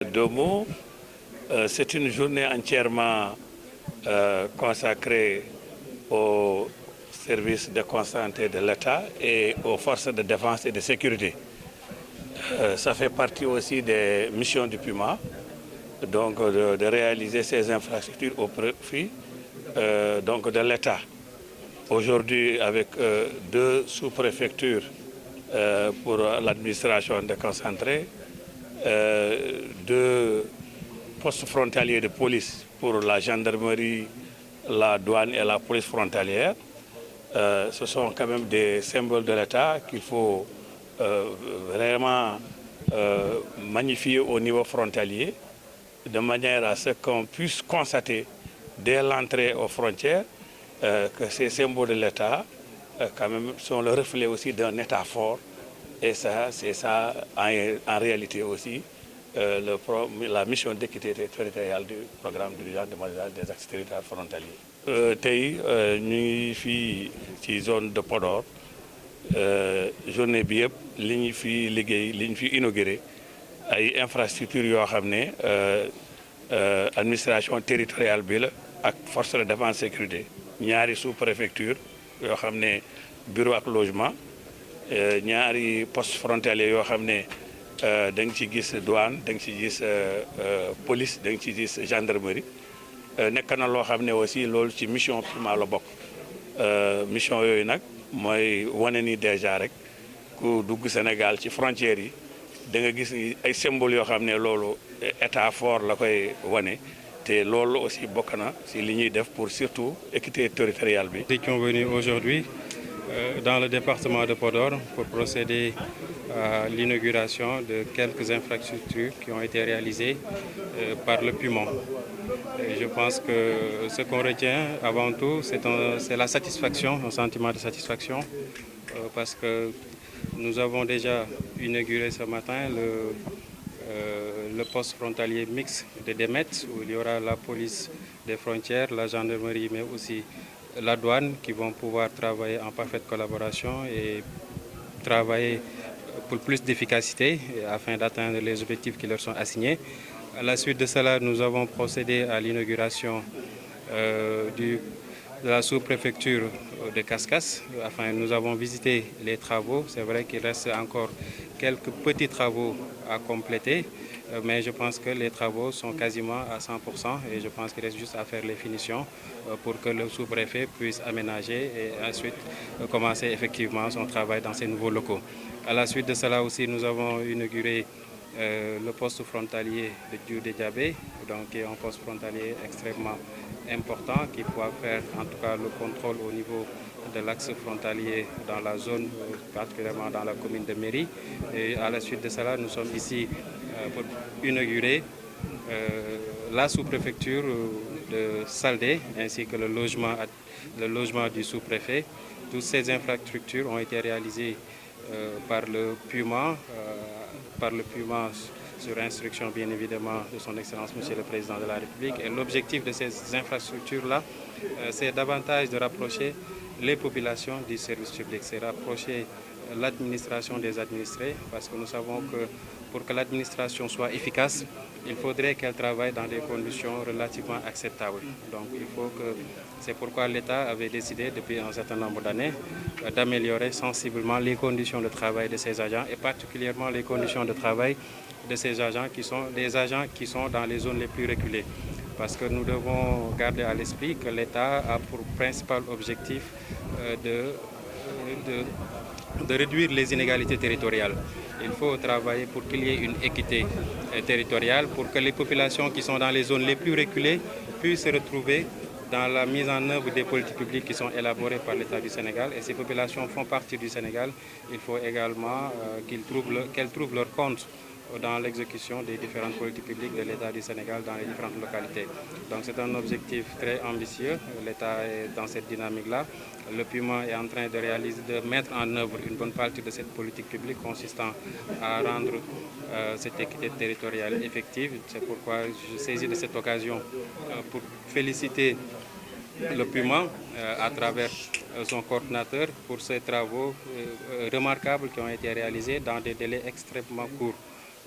Deux mots, c'est une journée entièrement consacrée aux services de constanté de l'État et aux forces de défense et de sécurité. Ça fait partie aussi des missions du PUMA, donc de réaliser ces infrastructures au profit donc de l'État. Aujourd'hui, avec deux sous-préfectures pour l'administration déconcentrée, deux postes frontaliers de police pour la gendarmerie, la douane et la police frontalière. Ce sont quand même des symboles de l'État qu'il faut vraiment magnifier au niveau frontalier, de manière à ce qu'on puisse constater dès l'entrée aux frontières que ces symboles de l'État quand même sont le reflet aussi d'un État fort. Et ça, c'est ça en réalité aussi la mission d'équité territoriale du programme d'urgence de modernisation des axes territoriaux frontaliers. tey ñu ngi fii ci zone de Podor journée bi yëpp li ñu fi liggéey li ñu fi inauguré ay infrastructures yoo xam ne administration territoriale bi la ak force de défense sécurité ñaari sous-préfecture yoo xam ne bureau ak logement ñaari poste frontalier yoo xam ne da nga ci gis douane da nga ci gis police da nga ci gis gendarmerie nekk na loo xam ne aussi loolu ci mission PUMA la bokk mission yooyu nag mooy wane ni déjà rek ku dugg Sénégal ci frontières yi da nga gis ni ay symboles yoo xam ne loolu état fort la koy wane te loolu aussi bokk na si li ñuy def pour surtout équité territoriale bi. Nous étions venus aujourd'hui dans le département de Podor pour procéder à l'inauguration de quelques infrastructures qui ont été réalisées par le PUMA. Et je pense que ce qu'on retient avant tout, c'est la satisfaction, un sentiment de satisfaction, parce que nous avons déjà inauguré ce matin le poste frontalier mixte de Demet, où il y aura la police des frontières, la gendarmerie, mais aussi la douane qui vont pouvoir travailler en parfaite collaboration et travailler pour plus d'efficacité afin d'atteindre les objectifs qui leur sont assignés. À la suite de cela, nous avons procédé à l'inauguration de la sous-préfecture de Cascas. Nous avons visité les travaux. C'est vrai qu'il reste encore quelques petits travaux à compléter, mais je pense que les travaux sont quasiment à 100% et je pense qu'il reste juste à faire les finitions pour que le sous-préfet puisse aménager et ensuite commencer effectivement son travail dans ces nouveaux locaux. À la suite de cela aussi, nous avons inauguré le poste frontalier de Diou-Diabé, donc qui est un poste frontalier extrêmement important qui pourra faire en tout cas le contrôle au niveau de l'axe frontalier dans la zone, particulièrement dans la commune de Méry. Et à la suite de cela, nous sommes ici pour inaugurer la sous-préfecture de Saldé ainsi que le logement du sous-préfet. Toutes ces infrastructures ont été réalisées par le PUMA sur instruction bien évidemment de son Excellence Monsieur le Président de la République. Et l'objectif de ces infrastructures-là, c'est davantage de rapprocher les populations du service public, c'est rapprocher l'administration des administrés, parce que nous savons que pour que l'administration soit efficace, il faudrait qu'elle travaille dans des conditions relativement acceptables. Donc c'est pourquoi l'État avait décidé depuis un certain nombre d'années d'améliorer sensiblement les conditions de travail de ses agents et particulièrement les conditions de travail de ces agents qui sont des agents qui sont dans les zones les plus reculées. Parce que nous devons garder à l'esprit que l'État a pour principal objectif de réduire les inégalités territoriales. Il faut travailler pour qu'il y ait une équité territoriale, pour que les populations qui sont dans les zones les plus reculées puissent se retrouver dans la mise en œuvre des politiques publiques qui sont élaborées par l'État du Sénégal. Et ces populations font partie du Sénégal. Il faut également qu'elles trouvent leur compte dans l'exécution des différentes politiques publiques de l'État du Sénégal dans les différentes localités. Donc c'est un objectif très ambitieux. L'État est dans cette dynamique-là. Le PUMA est en train de mettre en œuvre une bonne partie de cette politique publique consistant à rendre cette équité territoriale effective. C'est pourquoi je saisis de cette occasion pour féliciter le PUMA à travers son coordinateur pour ces travaux remarquables qui ont été réalisés dans des délais extrêmement courts.